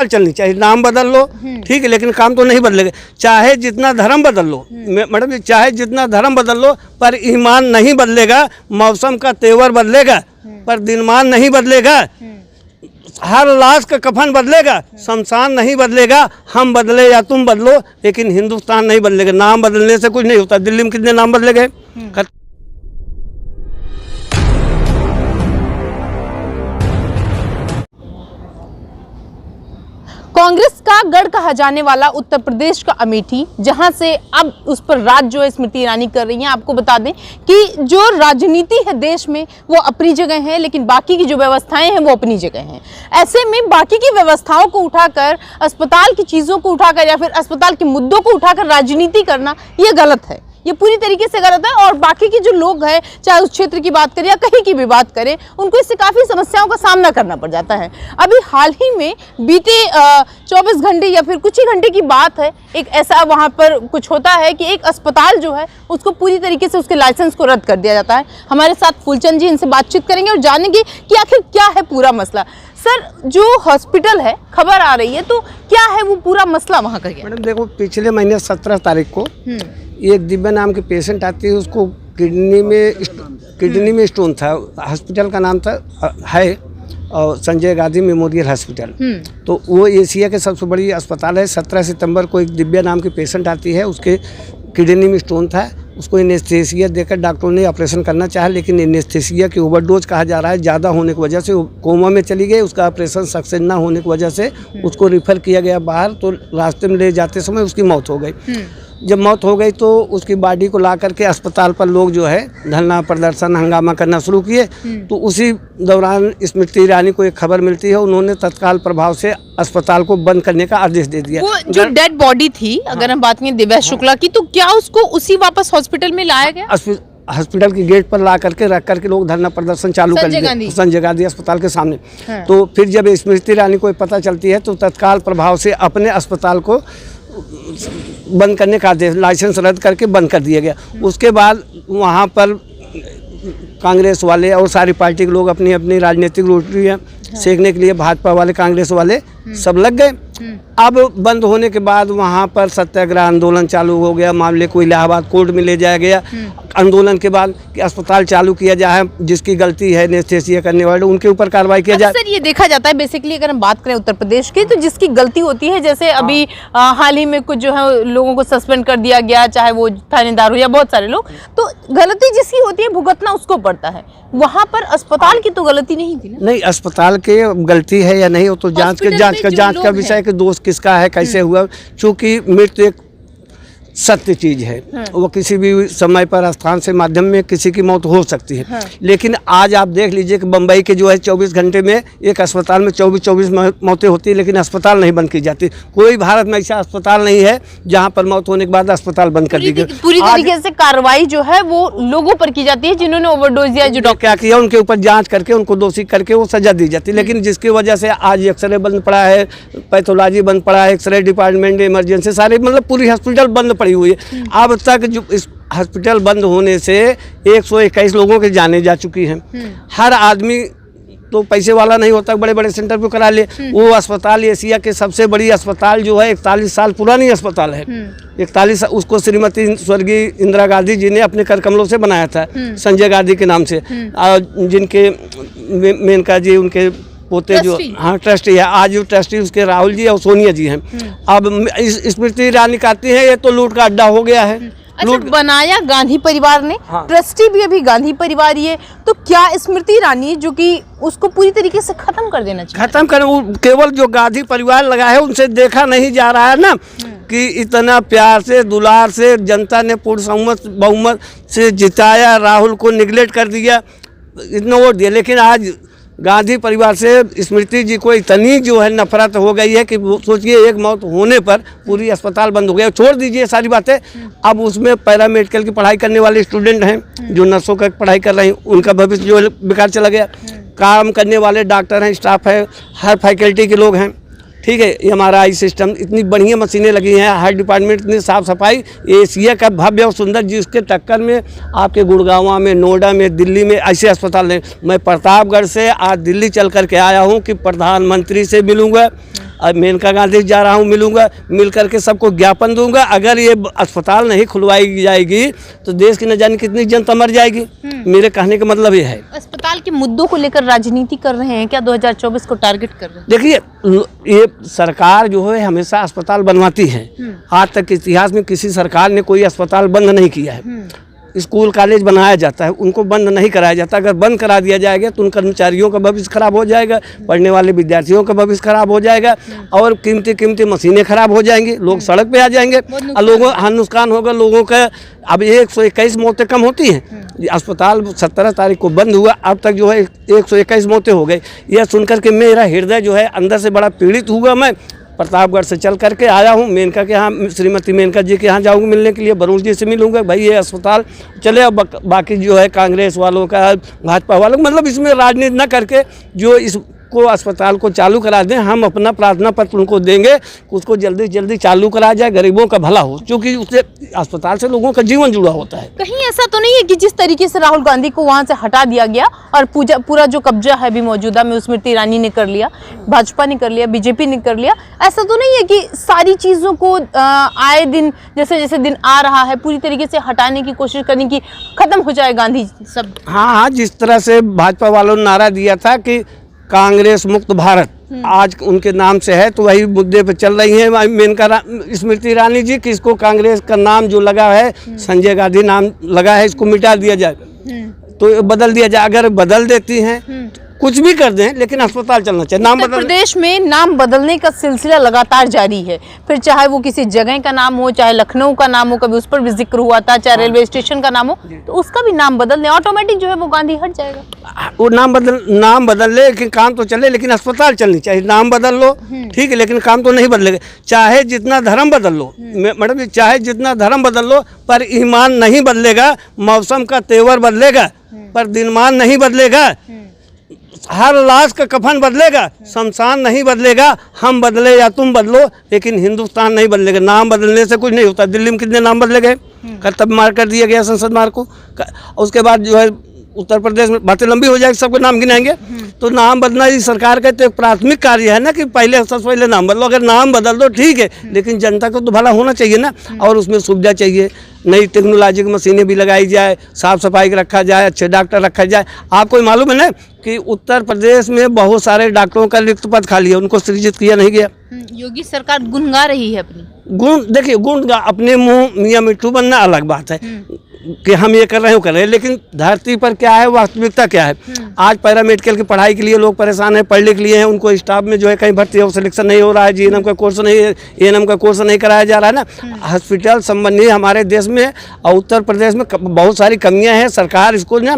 चलनी चाहिए, नाम बदल लो ठीक है, लेकिन काम तो नहीं बदलेगा। चाहे जितना धर्म बदल लो मैडम जी, चाहे जितना धर्म बदल लो, पर ईमान नहीं बदलेगा। मौसम का तेवर बदलेगा पर दिनमान नहीं बदलेगा। हर लाश का कफन बदलेगा, शमशान नहीं बदलेगा। हम बदले या तुम बदलो, लेकिन हिंदुस्तान नहीं बदलेगा। नाम बदलने से कुछ नहीं होता। दिल्ली में कितने नाम बदले गए। कांग्रेस का गढ़ कहा जाने वाला उत्तर प्रदेश का अमेठी, जहां से अब उस पर राज जो है स्मृति ईरानी कर रही हैं। आपको बता दें कि जो राजनीति है देश में वो अपनी जगह है, लेकिन बाकी की जो व्यवस्थाएं हैं वो अपनी जगह हैं। ऐसे में बाकी की व्यवस्थाओं को उठाकर, अस्पताल की चीज़ों को उठाकर या फिर अस्पताल के मुद्दों को उठाकर राजनीति करना ये गलत है, ये पूरी तरीके से गलत है। और बाकी के जो लोग हैं, चाहे उस क्षेत्र की बात करें या कहीं की भी बात करें, उनको इससे काफ़ी समस्याओं का सामना करना पड़ जाता है। अभी हाल ही में बीते 24 घंटे या फिर कुछ ही घंटे की बात है, एक ऐसा वहाँ पर कुछ होता है कि एक अस्पताल जो है उसको पूरी तरीके से उसके लाइसेंस को रद्द कर दिया जाता है। हमारे साथ फूलचंद जी, इनसे बातचीत करेंगे और जानेंगे कि आखिर क्या है पूरा मसला। सर, जो हॉस्पिटल है, खबर आ रही है, तो क्या है वो पूरा मसला वहाँ का? मैडम देखो, पिछले महीने 17 तारीख को एक दिव्या नाम के पेशेंट आती है, उसको किडनी में स्टोन था। हॉस्पिटल का नाम था है और संजय गांधी मेमोरियल हॉस्पिटल। तो वो एशिया के सबसे बड़ी अस्पताल है। 17 सितंबर को एक दिव्या नाम की पेशेंट आती है, उसके किडनी में स्टोन था। उसको एनेस्थीसिया देकर डॉक्टरों ने ऑपरेशन करना चाहा, लेकिन एनेस्थीसिया की ओवरडोज कहा जा रहा है, ज़्यादा होने की वजह से वो कोमा में चली गई। उसका ऑपरेशन सक्सेस ना होने की वजह से उसको रिफ़र किया गया बाहर। तो रास्ते में ले जाते समय उसकी मौत हो गई। जब मौत हो गई तो उसकी बॉडी को ला करके अस्पताल पर लोग जो है धरना प्रदर्शन हंगामा करना शुरू किए। तो उसी दौरान स्मृति ईरानी को एक खबर मिलती है, उन्होंने तत्काल प्रभाव से अस्पताल को बंद करने का आदेश दे दिया। वो जो डेड बॉडी थी, अगर हम बात करें दिव्या शुक्ला की, तो क्या उसको उसी वापस हॉस्पिटल में लाया गया? हॉस्पिटल के गेट पर ला करके रख करके लोग धरना प्रदर्शन चालू कर दिया संजय गांधी अस्पताल के सामने। तो फिर जब स्मृति ईरानी को पता चलती है तो तत्काल प्रभाव से अपने अस्पताल को बंद करने का आदेश, लाइसेंस रद्द करके बंद कर दिया गया। उसके बाद वहाँ पर कांग्रेस वाले और सारी पार्टी के लोग अपनी अपनी राजनीतिक रोटियाँ सेकने के लिए भाजपा वाले, कांग्रेस वाले सब लग गए। अब बंद होने के बाद वहाँ पर सत्याग्रह आंदोलन चालू हो गया। मामले को इलाहाबाद कोर्ट में ले जाया गया। आंदोलन के बाद कि अस्पताल चालू किया जाए, जिसकी गलती है एनेस्थीसिया करने वाले उनके ऊपर कार्रवाई किया जाए। सर, ये देखा जाता है बेसिकली, अगर हम बात करें उत्तर प्रदेश की, तो जिसकी गलती होती है, जैसे अभी हाल ही में कुछ जो है लोगों को सस्पेंड कर दिया गया, चाहे वो थानेदार हो या बहुत सारे लोग, तो गलती जिसकी होती है भुगतना उसको पड़ता है। वहाँ पर अस्पताल की तो गलती नहीं थी ना? नहीं, अस्पताल के गलती है या नहीं, वो तो जांच का विषय कि दोष किसका है, कैसे हुआ। चूँकि मृत्यु एक सत्य चीज है, वो किसी भी समय पर स्थान से माध्यम में किसी की मौत हो सकती है। लेकिन आज आप देख लीजिए कि बम्बई के जो है 24 घंटे में एक अस्पताल में 24 मौतें होती है, लेकिन अस्पताल नहीं बंद की जाती। कोई भारत में ऐसा अस्पताल नहीं है जहां पर मौत होने के बाद अस्पताल बंद कर दी गई। पूरी तरीके से कार्रवाई जो है वो लोगों पर की जाती है जिन्होंने ओवरडोज दिया, जो क्या किया उनके ऊपर जाँच करके उनको दोषी करके वो सजा दी जाती है। लेकिन जिसकी वजह से आज एक्सरे बंद पड़ा है, पैथोलॉजी बंद पड़ा है, एक्सरे डिपार्टमेंट, इमरजेंसी, सारे मतलब पूरी हॉस्पिटल बंद पड़ी हुई है। अब तक जो इस हॉस्पिटल बंद होने से 121 लोगों की जानें जा चुकी हैं। हर आदमी तो पैसे वाला नहीं होता, बड़े बड़े सेंटर पे करा ले। वो अस्पताल एशिया के सबसे बड़ी अस्पताल जो है 41 साल पुरानी अस्पताल है। 41, उसको श्रीमती स्वर्गीय इंदिरा गांधी जी ने अपने कर कमलों से बनाया था, संजय गांधी के नाम से। जिनके मेनका जी उनके पोते जो ट्रस्टी है, आज जो ट्रस्टी उसके राहुल जी और सोनिया जी हैं। अब स्मृति ईरानी कहती है ये तो लूट का अड्डा हो गया है। अच्छा, बनाया गांधी परिवार ने, ट्रस्टी भी अभी गांधी परिवार ही है, तो क्या स्मृति ईरानी जो कि उसको पूरी तरीके से खत्म कर देना चाहिए? खत्म कर, केवल जो गांधी परिवार लगा है उनसे देखा नहीं जा रहा है ना कि इतना प्यार से दुलार से जनता ने पूर्ण बहुमत से जिताया, राहुल को निगलेक्ट कर दिया, इतना वोट दिया। लेकिन आज गांधी परिवार से स्मृति जी को इतनी जो है नफरत हो गई है कि सोचिए एक मौत होने पर पूरी अस्पताल बंद हो गया। छोड़ दीजिए सारी बातें, अब उसमें पैरामेडिकल की पढ़ाई करने वाले स्टूडेंट हैं जो नर्सों का पढ़ाई कर रहे हैं, उनका भविष्य जो है बेकार चला गया। काम करने वाले डॉक्टर हैं, स्टाफ है, हर फैकल्टी के लोग हैं, ठीक है। MRI सिस्टम, इतनी बढ़िया मशीनें लगी हैं, हर डिपार्टमेंट इतनी साफ़ सफाई, एशिया का भव्य और सुंदर, जिसके टक्कर में आपके गुड़गांव में, नोएडा में, दिल्ली में ऐसे अस्पताल हैं। मैं प्रतापगढ़ से आज दिल्ली चल कर के आया हूं कि प्रधानमंत्री से मिलूंगा, अब मेनका गांधी जा रहा हूँ, मिलूंगा, मिल करके सबको ज्ञापन दूंगा। अगर ये अस्पताल नहीं खुलवाई जाएगी तो देश की न जाने कितनी जनता मर जाएगी। मेरे कहने का मतलब ये है। अस्पताल के मुद्दों को लेकर राजनीति कर रहे हैं क्या? 2024 को टारगेट कर रहे हैं? देखिए, ये सरकार जो है हमेशा अस्पताल बनवाती है। आज तक इतिहास में किसी सरकार ने कोई अस्पताल बंद नहीं किया है। स्कूल कॉलेज बनाया जाता है, उनको बंद नहीं कराया जाता। अगर बंद करा दिया जाएगा तो उन कर्मचारियों का भविष्य खराब हो जाएगा, पढ़ने वाले विद्यार्थियों का भविष्य खराब हो जाएगा और कीमती मशीनें खराब हो जाएंगी, लोग सड़क पे आ जाएंगे और लोगों नुकसान होगा लोगों का। अब 121 मौतें कम होती हैं। अस्पताल 17 तारीख को बंद हुआ, अब तक जो है 121 मौतें हो गई। यह सुनकर के मेरा हृदय जो है अंदर से बड़ा पीड़ित हुआ। मैं प्रतापगढ़ से चल करके आया हूँ, मेनका के यहाँ, श्रीमती मेनका जी के यहाँ जाऊँगा मिलने के लिए, वरुण जी से मिलूंगा। भाई ये अस्पताल चले। अब बाकी जो है कांग्रेस वालों का, भाजपा वालों, मतलब इसमें राजनीति न करके जो इसको अस्पताल को चालू करा दें। हम अपना प्रार्थना पत्र उनको देंगे, उसको जल्दी जल्दी चालू करा जाए, गरीबों का भला हो, क्योंकि उससे अस्पताल से लोगों का जीवन जुड़ा होता है। कहीं ऐसा तो नहीं है कि जिस तरीके से राहुल गांधी को वहां से हटा दिया गया और पूरा जो कब्जा है अभी मौजूदा में स्मृति ईरानी ने कर लिया, भाजपा ने कर लिया, बीजेपी ने कर लिया, ऐसा तो नहीं है कि सारी चीजों को आए दिन जैसे जैसे दिन आ रहा है पूरी तरीके से हटाने की कोशिश करने की, खत्म हो जाए गांधी सब? हाँ, जिस तरह से भाजपा वालों ने नारा दिया था कि कांग्रेस मुक्त भारत, आज उनके नाम से है, तो वही मुद्दे पे चल रही है। मेनका स्मृति ईरानी जी, कि इसको कांग्रेस का नाम जो लगा है, संजय गांधी नाम लगा है, इसको मिटा दिया जाए, तो बदल दिया जाए। अगर बदल देती हैं कुछ भी कर दें, लेकिन अस्पताल चलना चाहिए। नाम उत्तर प्रदेश में नाम बदलने का सिलसिला लगातार जारी है, फिर चाहे वो किसी जगह का नाम हो, चाहे लखनऊ का नाम हो, कभी उस पर भी जिक्र हुआ था, चाहे रेलवे स्टेशन का नाम हो, तो उसका भी नाम बदल दें, ऑटोमेटिक जो है वो गांधी हट जाएगा। वो नाम बदल ले, लेकिन काम तो चले, लेकिन अस्पताल चलनी चाहिए। नाम बदल लो ठीक है, लेकिन काम तो नहीं बदलेगा। चाहे जितना धर्म बदल लो मैडम जी, चाहे जितना धर्म बदल लो, पर ईमान नहीं बदलेगा। मौसम का तेवर बदलेगा पर दिनमान नहीं बदलेगा। हर लाश का कफन बदलेगा, शमशान नहीं बदलेगा। हम बदले या तुम बदलो, लेकिन हिंदुस्तान नहीं बदलेगा। नाम बदलने से कुछ नहीं होता। दिल्ली में कितने नाम बदले गए, कर्तव्य मार्ग कर दिया गया, संसद मार्ग को। उसके बाद जो है उत्तर प्रदेश में बातें लंबी हो जाएगी, सबके नाम गिनाएंगे। तो नाम बदलना ही सरकार का तो एक प्राथमिक कार्य है ना, कि पहले सबसे पहले नाम बदलो। अगर नाम बदल दो ठीक है, लेकिन जनता को तो भला होना चाहिए ना, और उसमें सुविधा चाहिए। नई टेक्नोलॉजी की मशीनें भी लगाई जाए, साफ सफाई रखा जाए, अच्छे डॉक्टर रखा जाए। आपको मालूम है ना कि उत्तर प्रदेश में बहुत सारे डॉक्टरों का रिक्त पद खाली है, उनको सृजित किया नहीं गया। योगी सरकार गुण गा रही है अपनी। गुण देखिए, गुण अपने मुंह मियाँ मिट्ठू बनना अलग बात है कि हम ये कर रहे हैं, वो कर रहे हैं, लेकिन धरती पर क्या है, वास्तविकता क्या है। आज पैरामेडिकल की पढ़ाई के लिए लोग परेशान हैं, पढ़ लिख लिए हैं, उनको स्टाफ में जो है कहीं भर्ती हो, सिलेक्शन नहीं हो रहा है, जीएनएम का कोर्स नहीं, एएनएम का कोर्स नहीं कराया जा रहा है ना। हॉस्पिटल संबंधी हमारे देश में और उत्तर प्रदेश में बहुत सारी कमियां हैं। सरकार इसको ना,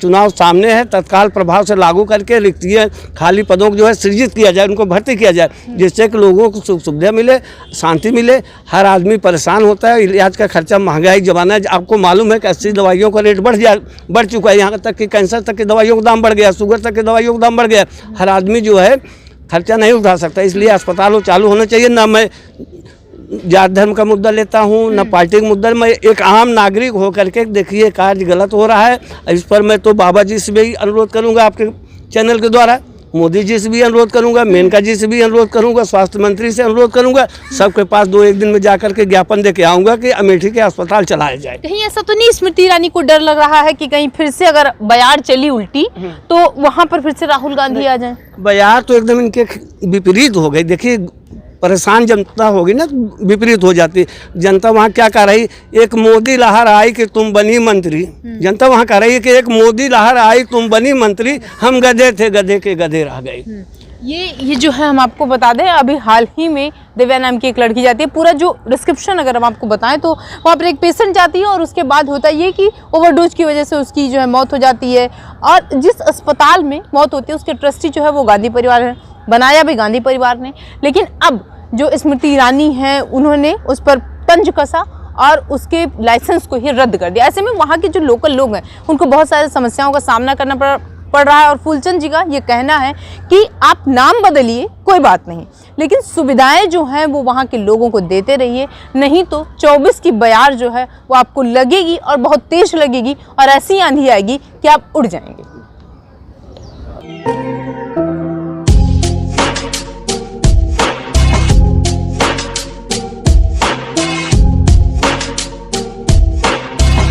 चुनाव सामने है, तत्काल प्रभाव से लागू करके रिक्तियाँ, खाली पदों को जो है सृजित किया जाए, उनको भर्ती किया जाए, जिससे कि लोगों को सुख सुविधा मिले, शांति मिले। हर आदमी परेशान होता है, इलाज का खर्चा, महंगाई जमाना है। आपको मालूम है कि 80 दवाइयों का रेट बढ़ चुका है। यहाँ तक कि कैंसर तक की दवाइयों का दाम बढ़ गया, शुगर तक की दवाइयों का दाम बढ़ गया। हर आदमी जो है खर्चा नहीं उठा सकता, इसलिए अस्पताल चालू होना चाहिए। ना मैं जात धर्म का मुद्दा लेता हूँ, ना पार्टी का मुद्दा। मैं एक आम नागरिक होकर के, देखिए कार्य गलत हो रहा है, इस पर मैं तो बाबा जी से भी अनुरोध करूँगा, आपके चैनल के द्वारा मोदी जी से भी अनुरोध करूंगा, मेनका जी से भी अनुरोध करूंगा, स्वास्थ्य मंत्री से अनुरोध करूंगा। सबके पास 2-1 दिन में जाकर के ज्ञापन दे के आऊंगा कि अमेठी के अस्पताल चलाया जाए। कहीं ऐसा तो नहीं स्मृति ईरानी को डर लग रहा है कि कहीं फिर से अगर बयार चली उल्टी तो वहां पर फिर से राहुल गांधी आ जाए? बयार तो एकदम इनके विपरीत हो गई। देखिए, परेशान जनता होगी ना, विपरीत हो जाती। जनता वहाँ क्या कह रही, एक मोदी लहर आई कि तुम बनी मंत्री। जनता वहाँ कह रही है कि एक मोदी लहर आई, तुम बनी मंत्री, हम गधे थे, गधे के गधे रह गए। ये जो है हम आपको बता दें, अभी हाल ही में दिव्या नाम की एक लड़की जाती है। पूरा जो डिस्क्रिप्शन अगर हम आपको बताएं तो वहाँ पर एक पेशेंट जाती है और उसके बाद होता ये कि ओवरडोज की वजह से उसकी जो है मौत हो जाती है। और जिस अस्पताल में मौत होती है उसके ट्रस्टी जो है वो गांधी परिवार है, बनाया भी गांधी परिवार ने। लेकिन अब जो स्मृति ईरानी है उन्होंने उस पर तंज कसा और उसके लाइसेंस को ही रद्द कर दिया। ऐसे में वहाँ के जो लोकल लोग हैं उनको बहुत सारी समस्याओं का सामना करना पड़ रहा है। और फूलचंद जी का ये कहना है कि आप नाम बदलिए, कोई बात नहीं, लेकिन सुविधाएं जो हैं वो वहाँ के लोगों को देते रहिए, नहीं तो 24 की बयार जो है वो आपको लगेगी और बहुत तेज लगेगी और ऐसी आंधी आएगी कि आप उड़ जाएंगे।